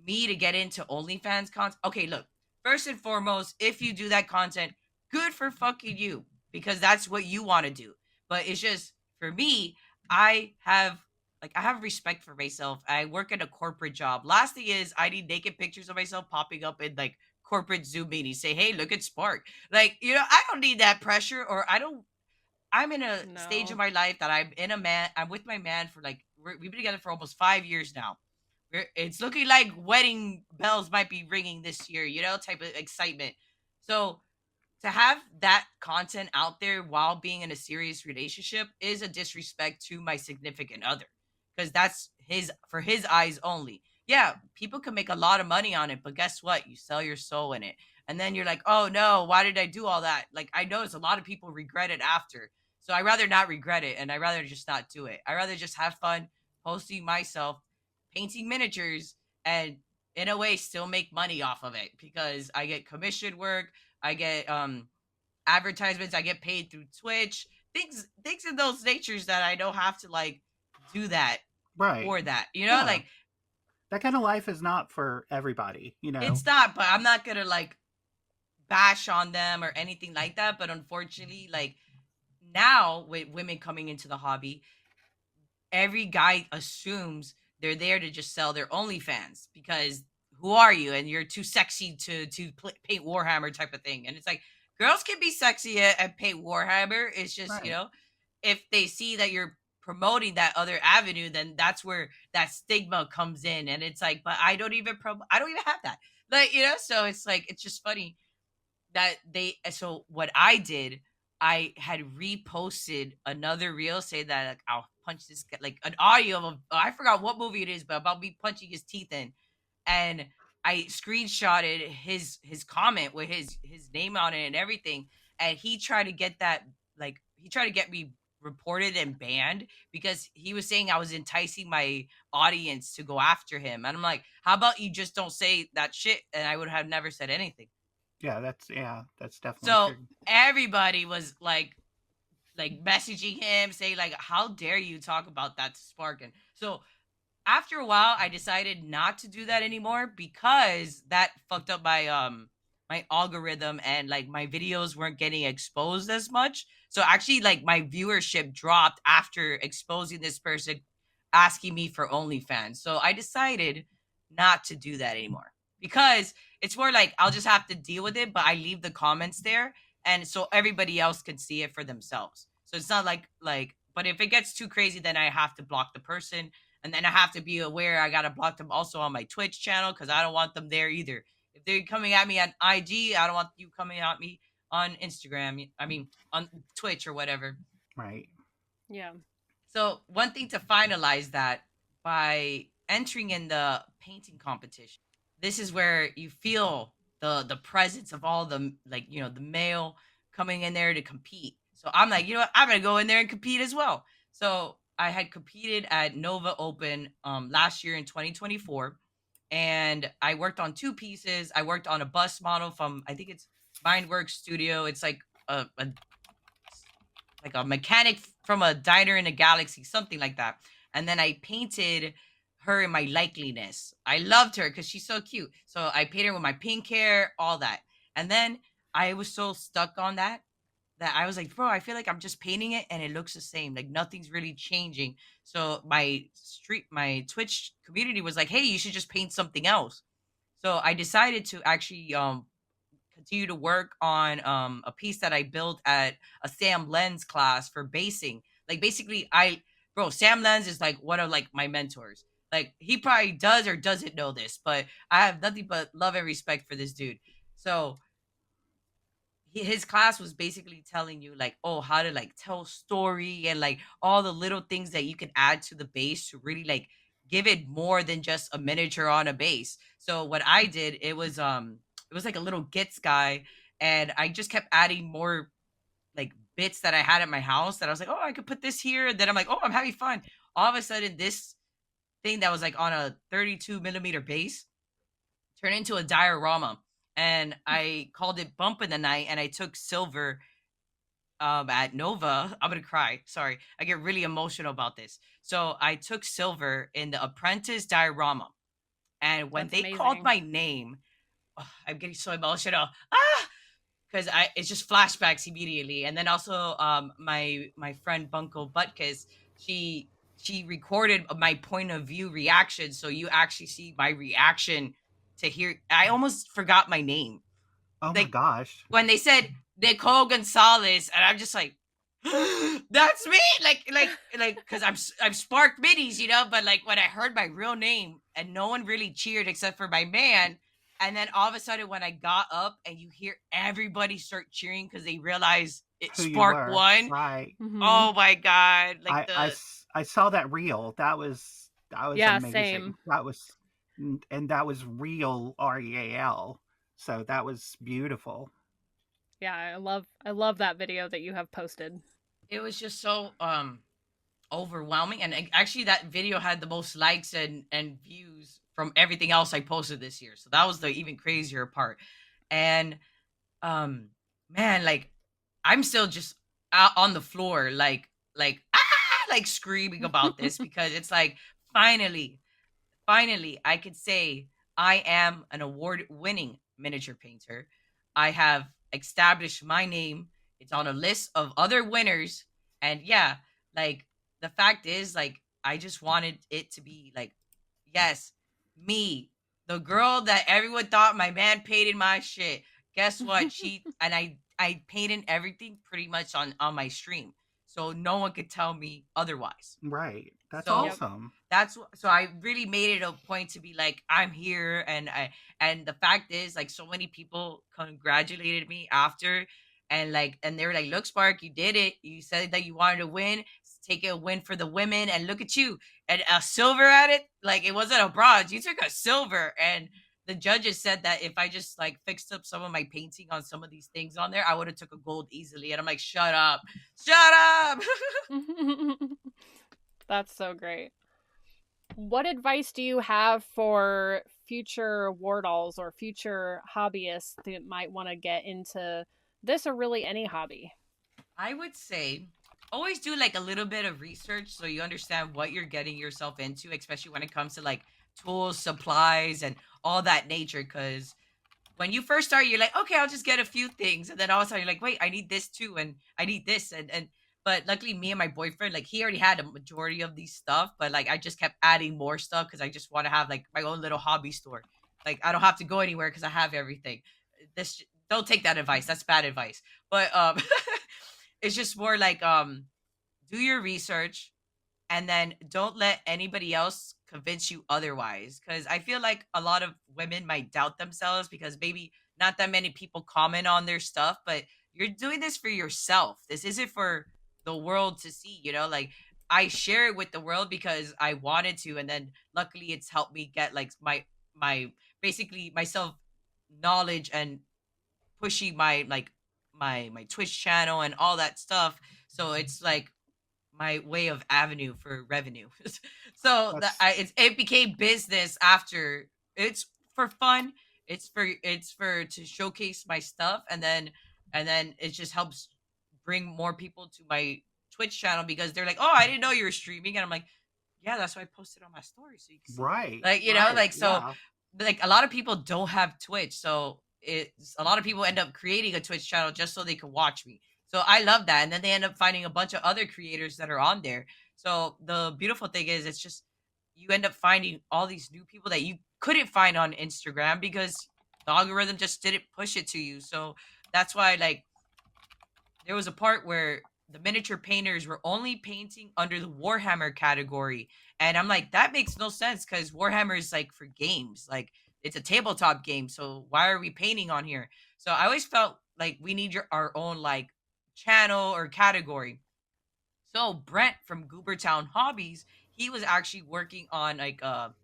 me to get into OnlyFans content. Okay, look, first and foremost, if you do that content, good for fucking you, because that's what you want to do. But it's just, for me, I have respect for myself. I work in a corporate job. Last thing is, I need naked pictures of myself popping up in like corporate Zoom meetings. Say, hey, look at Spark. Like, I don't need that pressure, or I don't. I'm in a stage of No. my life that I'm with my man for like, we've been together for almost 5 years now. It's looking like wedding bells might be ringing this year, type of excitement. So to have that content out there while being in a serious relationship is a disrespect to my significant other, because that's for his eyes only. Yeah, people can make a lot of money on it, but guess what? You sell your soul in it. And then you're like, oh no, why did I do all that? Like, I notice a lot of people regret it after. So I rather not regret it, and I rather just not do it. I rather just have fun posting myself, painting miniatures, and in a way still make money off of it, because I get commission work, I get advertisements, I get paid through Twitch, things in those natures that I don't have to like do that Right. for that. Yeah. Like, That kind of life is not for everybody. it's not, but I'm not gonna like bash on them or anything like that. But unfortunately, like, now with women coming into the hobby, every guy assumes they're there to just sell their OnlyFans, because who are you? And you're too sexy to paint Warhammer type of thing. And it's like, girls can be sexy at paint Warhammer. It's just, Right. if they see that you're promoting that other avenue, then that's where that stigma comes in. And it's like, but I don't even have that. Like, so it's like, it's just funny that so what I did, I had reposted another reel saying that, like, I'll punch this guy, like an audio of I forgot what movie it is, but about me punching his teeth in. And I screenshotted his comment with his name on it and everything. And he tried to get that, like, he tried to get me reported and banned because he was saying I was enticing my audience to go after him. And I'm like, how about you just don't say that shit? And I would have never said anything. Yeah, that's definitely So true. everybody was like messaging him saying like, how dare you talk about that to Spark? And so after a while I decided not to do that anymore because that fucked up my algorithm, and like my videos weren't getting exposed as much. So actually, like, my viewership dropped after exposing this person asking me for OnlyFans. So I decided not to do that anymore because it's more like I'll just have to deal with it, but I leave the comments there, and so everybody else can see it for themselves. So it's not like but if it gets too crazy, then I have to block the person, and then I have to be aware I gotta block them also on my Twitch channel because I don't want them there either. If they're coming at me on IG, I don't want you coming at me on Instagram. I mean, on Twitch or whatever. Right. Yeah. So one thing to finalize that, by entering in the painting competition, this is where you feel the presence of all the, like, the male coming in there to compete. So I'm like, you know what, I'm gonna go in there and compete as well. So I had competed at Nova Open last year in 2024, and I worked on two pieces. I worked on a bus model from, I think it's Mindworks Studio. It's like a mechanic from a diner in a galaxy, something like that. And then I painted her in my likeliness. I loved her because she's so cute. So I painted her with my pink hair, all that. And then I was so stuck on that I was like, bro, I feel like I'm just painting it and it looks the same. Like nothing's really changing. So my Twitch community was like, hey, you should just paint something else. So I decided to actually continue to work on a piece that I built at a Sam Lens class for basing. Like basically, Sam Lens is like one of like my mentors. Like he probably does or doesn't know this, but I have nothing but love and respect for this dude. So his class was basically telling you like, oh, how to like tell story and like all the little things that you can add to the base to really like give it more than just a miniature on a base. So what I did, it was like a little gits guy, and I just kept adding more like bits that I had at my house that I was like, oh, I could put this here. And then I'm like, oh, I'm having fun. All of a sudden, this thing that was like on a 32 millimeter base turned into a diorama. And I called it Bump in the Night, and I took silver at Nova. I'm gonna cry. Sorry, I get really emotional about this. So I took silver in the Apprentice diorama, and when That's they called amazing. my name, oh, I'm getting so emotional. Ah, because I it's just flashbacks immediately. And then also my friend Bunko Butkus, she recorded my point of view reaction, so you actually see my reaction to hear. I almost forgot my name, Oh my like gosh. when they said Nicole Gonzalez, and I'm just like, that's me, like because I'm Spark Minis, but like when I heard my real name and no one really cheered except for my man. And then all of a sudden, when I got up and you hear everybody start cheering because they realize it Who you Spark were. won. Right. Mm-hmm. Oh my god! Like I saw that reel. That was Yeah, amazing. same. And that was real REAL. So that was beautiful. Yeah, I love that video that you have posted. it was just so overwhelming, and actually that video had the most likes and views from everything else I posted this year. So that was the even crazier part. And um man, like I'm still just out on the floor, like like screaming about this because it's like finally, finally I could say I am an award winning miniature painter. I have established my name. It's on a list of other winners. And yeah, like the fact is, like, I just wanted it to be like, yes, me, the girl that everyone thought my man painted my shit. Guess what? I painted everything pretty much on my stream, so no one could tell me otherwise. Right. That's So Yep. awesome. so I really made it a point to be like, I'm here. And the fact is, like, so many people congratulated me after, and they were like, look, Spark, you did it. You said that you wanted to win. Take a win for the women, and look at you, and a silver at it. Like, it wasn't a bronze, you took a silver. And the judges said that if I just like fixed up some of my painting on some of these things on there, I would have took a gold easily. And I'm like, shut up, shut up. That's so great. What advice do you have for future Wardalls or future hobbyists that might want to get into this or really any hobby? I would say always do like a little bit of research so you understand what you're getting yourself into, especially when it comes to like tools, supplies, and all that nature. Because when you first start, you're like, okay, I'll just get a few things, and then all of a sudden you're like, wait, I need this too, and I need this, and but luckily, me and my boyfriend, like, he already had a majority of these stuff, but like I just kept adding more stuff because I just want to have like my own little hobby store. Like, I don't have to go anywhere because I have everything. This Don't take that advice. That's bad advice. But it's just more like do your research, and then don't let anybody else convince you otherwise, because I feel like a lot of women might doubt themselves because maybe not that many people comment on their stuff, but you're doing this for yourself. This isn't for the world to see, like, I share it with the world because I wanted to, and then luckily it's helped me get like my basically myself knowledge, and pushing my like my Twitch channel and all that stuff. So it's like my way of avenue for revenue. So That's it became business after. It's for fun. It's for to showcase my stuff, and then it just helps bring more people to my Twitch channel because they're like, oh, I didn't know you were streaming, and I'm like, yeah, that's why I posted on my story so you can see. right. Like, Right. like, so, Yeah. like, a lot of people don't have Twitch, so it's a lot of people end up creating a Twitch channel just so they can watch me. So I love that, and then they end up finding a bunch of other creators that are on there. So the beautiful thing is, it's just you end up finding all these new people that you couldn't find on Instagram because the algorithm just didn't push it to you. So that's why, like, there was a part where the miniature painters were only painting under the Warhammer category. And I'm like, that makes no sense because Warhammer is like for games. Like, it's a tabletop game. So why are we painting on here? So I always felt like we need our own like channel or category. So Brent from Goobertown Hobbies, he was actually working on like a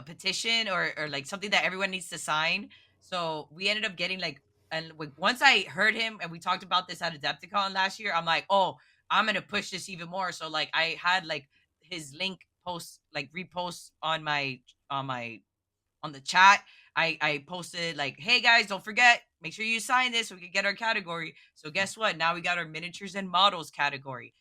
petition, or like something that everyone needs to sign. So we ended up getting like, and like, once I heard him and we talked about this at Adepticon last year, I'm like, oh, I'm gonna push this even more. So like I had like his link post, like repost on my on the chat. I posted like, hey guys, don't forget, make sure you sign this so we can get our category. So guess what? Now we got our miniatures and models category.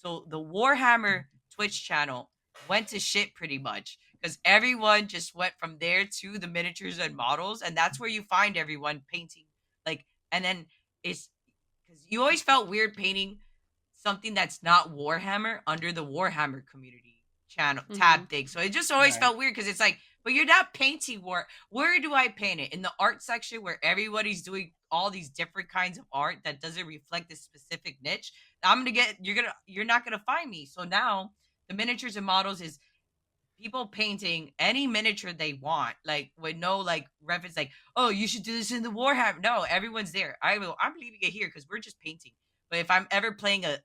So the Warhammer Twitch channel went to shit pretty much because everyone just went from there to the miniatures and models, and that's where you find everyone painting. Like, and then it's because you always felt weird painting something that's not Warhammer under the Warhammer community channel Mm-hmm. tab thing. So it just always Right. felt weird because it's like, but you're not painting war. Where do I paint it? In the art section where everybody's doing all these different kinds of art that doesn't reflect this specific niche. You're not gonna find me. So now the miniatures and models is people painting any miniature they want, like with no like reference, like, oh, you should do this in the Warhammer. No, everyone's there. I'm leaving it here because we're just painting. But if I'm ever playing a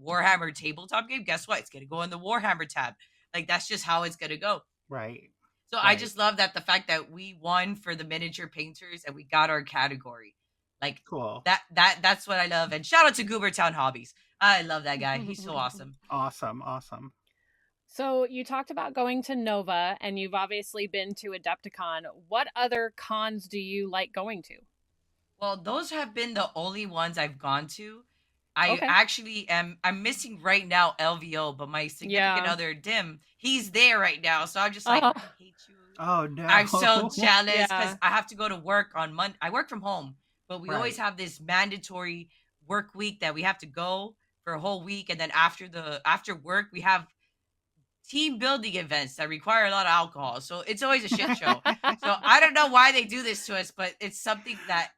Warhammer tabletop game, guess what? It's gonna go in the Warhammer tab. Like, that's just how it's gonna go. Right. So I Right. just love that the fact that we won for the miniature painters and we got our category. Like, Cool. that's what I love. And shout out to Goobertown Hobbies. I love that guy. He's so awesome. Awesome. Awesome. So you talked about going to Nova, and you've obviously been to Adepticon. What other cons do you like going to? Well, those have been the only ones I've gone to. I Okay. actually I'm missing right now LVO, but my significant Yeah. other Dim, he's there right now. So I'm just like, Oh, I hate you. Oh I'm so no. jealous because yeah. I have to go to work on Monday. I work from home, but we always Right. have this mandatory work week that we have to go for a whole week, and then after work we have team building events that require a lot of alcohol. So it's always a shit show. So I don't know why they do this to us, but it's something that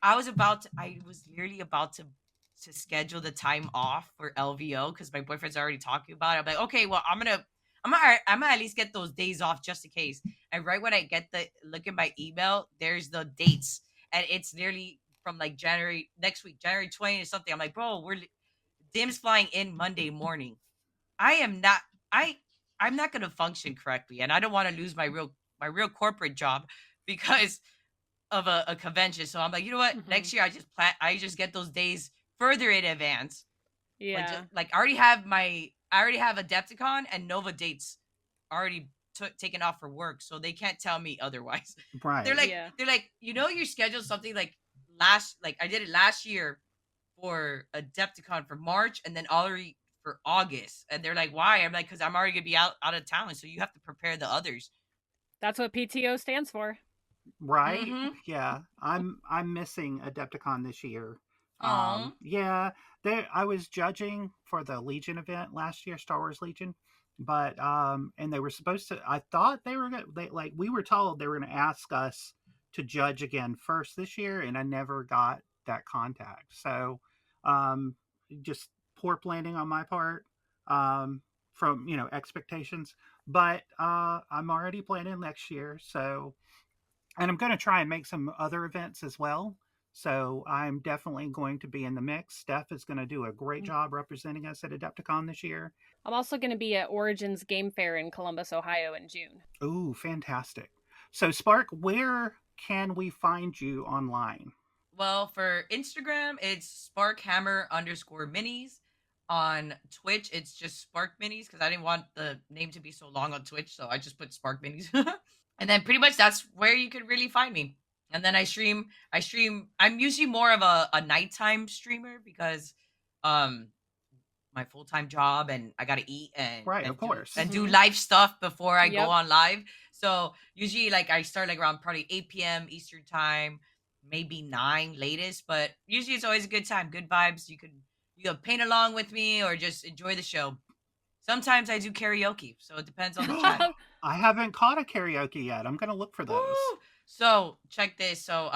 I was literally about to schedule the time off for LVO because my boyfriend's already talking about it. I'm like, okay, well, I'm gonna at least get those days off just in case. And right when I get the look at my email, there's the dates, and it's nearly from like January next week, January 20th or something. I'm like, bro, Dim's flying in Monday morning. I am not I I'm not gonna function correctly, and I don't want to lose my real corporate job because of a convention. So I'm like, you know what? Mhm. Next year I just get those days further in advance. Yeah. Like I already have Adepticon and Nova dates already taken off for work, so they can't tell me otherwise. Right. Yeah. They're like, you know, you scheduled something like I did it last year for Adepticon for March and then already for August, and they're like, why? I'm like, because I'm already gonna be out of town, so you have to prepare the others. That's what PTO stands for. Right? Mm-hmm. Yeah. I'm missing Adepticon this year. Oh. Yeah, I was judging for the Legion event last year, Star Wars Legion, but and they were supposed to I thought they were going to like we were told they were going to ask us to judge again first this year and I never got that contact. So, um just poor planning on my part from, expectations, but I'm already planning next year, so and I'm going to try and make some other events as well. So I'm definitely going to be in the mix. Steph is going to do a great job representing us at Adepticon this year. I'm also going to be at Origins Game Fair in Columbus, Ohio in June. Ooh, fantastic. So Spark, where can we find you online? Well, for Instagram, it's Sparkhammer_minis. On Twitch, it's just Spark Minis because I didn't want the name to be so long on Twitch, so I just put Spark Minis. And then pretty much that's where you could really find me. And then I stream. I'm usually more of a nighttime streamer because um my full time job and I gotta eat Right, of course. and do Mm-hmm. live stuff before I go Yep. on live. So usually like I start like around probably 8 p.m. Eastern time, maybe 9 latest, but usually it's always a good time, good vibes. You can paint along with me or just enjoy the show. Sometimes I do karaoke, so it depends on the chat. I haven't caught a karaoke yet. I'm going to look for those. Woo! So check this. So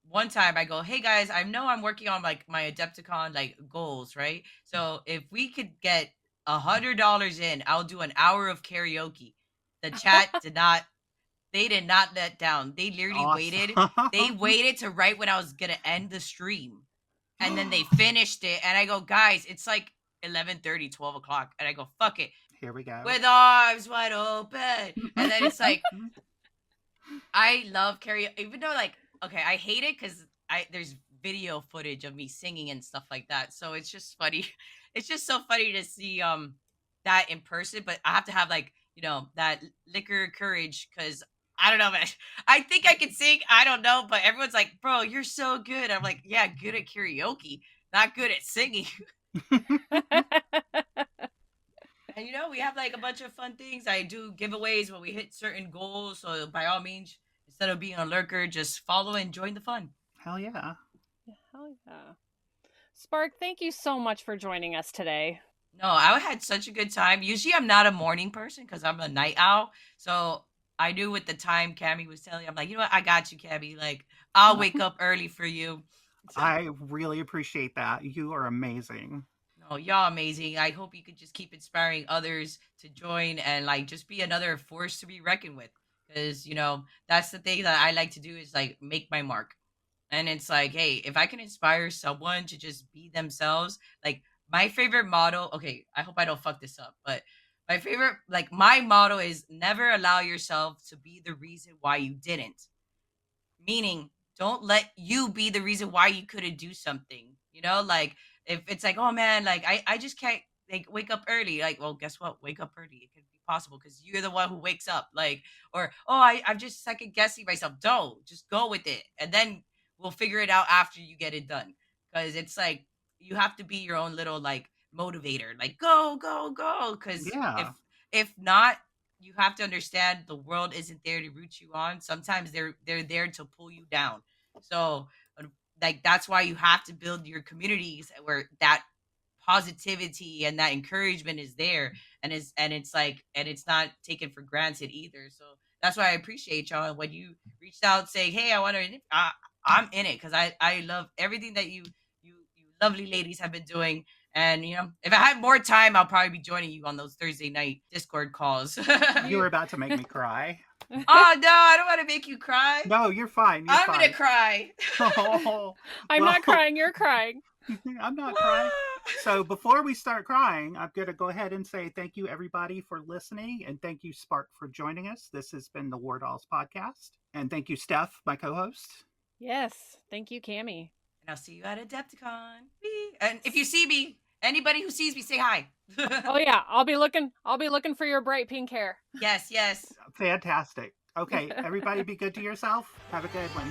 one time I go, hey guys, I know I'm working on like my Adepticon like goals, right? So if we could get $100 in, I'll do an hour of karaoke. The chat did not they did not let down. They literally waited. They Awesome. waited to right when I was gonna end the stream. And then they finished it. And I go, guys, it's like 11:30, 12 o'clock. And I go, fuck it. Here we go. With arms wide open. And then it's like I love karaoke, even though like okay, I hate it because I there's video footage of me singing and stuff like that. So it's just funny. It's just so funny to see that in person. But I have to have like that liquor courage because I don't know, man. I think I can sing. I don't know, but everyone's like, "Bro, you're so good." I'm like, "Yeah, good at karaoke, not good at singing." And we have like a bunch of fun things. I do giveaways when we hit certain goals. So by all means, instead of being a lurker, just follow and join the fun. Hell yeah. Hell yeah. Spark, thank you so much for joining us today. No, I had such a good time. Usually I'm not a morning person because I'm a night owl. So I knew with the time Cammy was telling, I'm like, you know what? I got you, Cammy. Like, I'll wake up early for you. So, I really appreciate that. You are amazing. no, y'all amazing. I hope you could just keep inspiring others to join and like just be another force to be reckoned with. Because, that's the thing that I like to do is like make my mark. And it's like, hey, if I can inspire someone to just be themselves, like my favorite motto, okay, I hope I don't fuck this up, but my motto is never allow yourself to be the reason why you didn't. Meaning, don't let you be the reason why you couldn't do something. Like if it's like, oh man, like I just can't like wake up early. Like, well, guess what? Wake up early. It could be possible because you're the one who wakes up. Like, or oh, I'm just second guessing myself. Don't just go with it, and then we'll figure it out after you get it done. Because it's like you have to be your own little like motivator. Like go, go, go. Because Yeah. if not, you have to understand the world isn't there to root you on. Sometimes they're there to pull you down. So like that's why you have to build your communities where that positivity and that encouragement is there, and it's not taken for granted either. So that's why I appreciate y'all when you reached out saying, "Hey, I want to." I'm in it because I love everything that you lovely ladies have been doing. And if I have more time, I'll probably be joining you on those Thursday night Discord calls. You were about to make me cry. Oh no, I don't want to make you cry. No, you're fine. I'm gonna cry. Oh, I'm not crying. You're crying. I'm not crying. So before we start crying, I'm going to go ahead and say thank you, everybody, for listening. And thank you, Spark, for joining us. This has been the War Dolls podcast. And thank you, Steph, my co-host. Yes. Thank you, Cammie. And I'll see you at Adepticon. And if you see me, anybody who sees me, say hi. Oh yeah, I'll be looking for your bright pink hair. Yes. Fantastic. Okay, everybody be good to yourself. Have a good one.